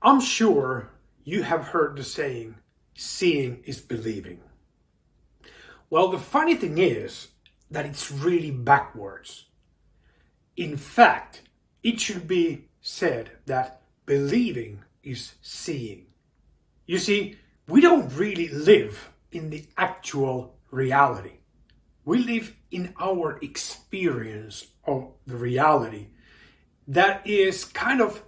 I'm sure you have heard the saying, seeing is believing. Well, the funny thing is that it's really backwards. In fact, it should be said that believing is seeing. You see, we don't really live in the actual reality. We live in our experience of the reality. That is kind of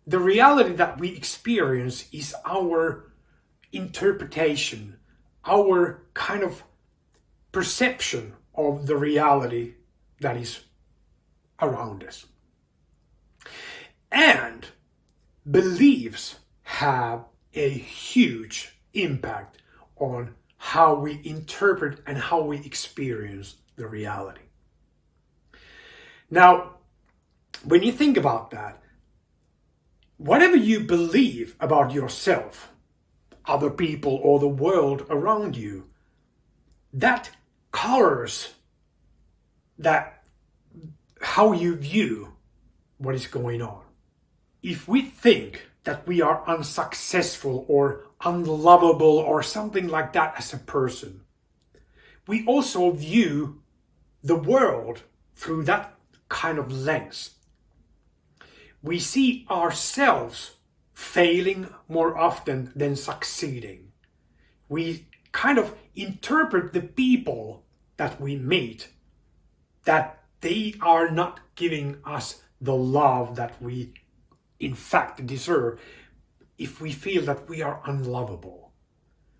the reality that we experience is our interpretation, our kind of perception of the reality that is around us. And beliefs have a huge impact on how we interpret and how we experience the reality. Now, when you think about that, whatever you believe about yourself, other people, or the world around you, that colors that how you view what is going on. If we think that we are unsuccessful or unlovable or something like that as a person, we also view the world through that kind of lens. We see ourselves failing more often than succeeding. We kind of interpret the people that we meet that they are not giving us the love that we in fact deserve if we feel that we are unlovable.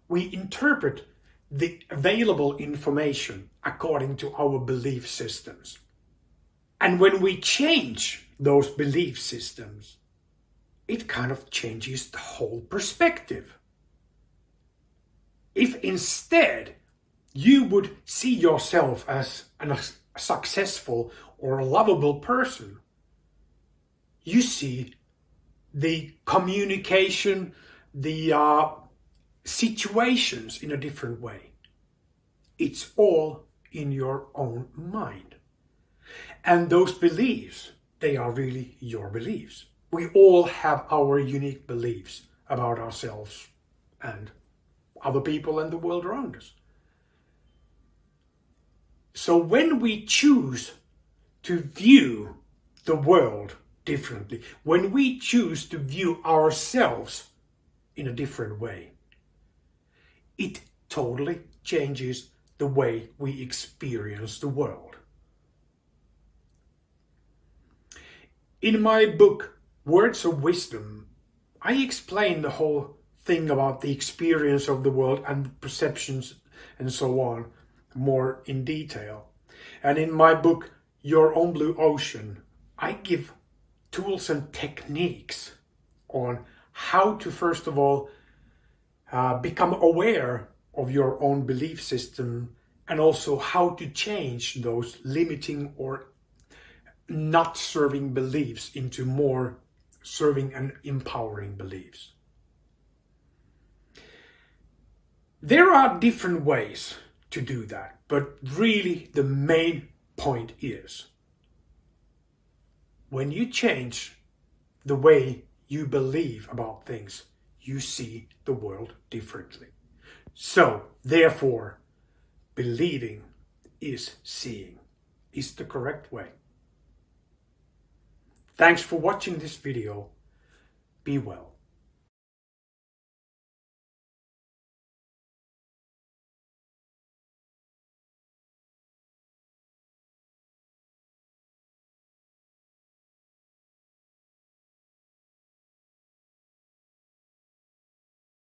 We interpret the available information according to our belief systems. And when we change those belief systems, it kind of changes the whole perspective. If instead you would see yourself as a successful or lovable person, you see the communication, the situations in a different way. It's all in your own mind. And those beliefs, they are really your beliefs. We all have our unique beliefs about ourselves and other people and the world around us. So when we choose to view the world differently, when we choose to view ourselves in a different way, it totally changes the way we experience the world. In my book, Words of Wisdom, I explain the whole thing about the experience of the world and perceptions and so on more in detail. And in my book, Your Own Blue Ocean, I give tools and techniques on how to, first of all, become aware of your own belief system, and also how to change those limiting or not serving beliefs into more serving and empowering beliefs. There are different ways to do that, but really the main point is when you change the way you believe about things, you see the world differently. So, therefore, believing is seeing is the correct way. Thanks for watching this video. Be well.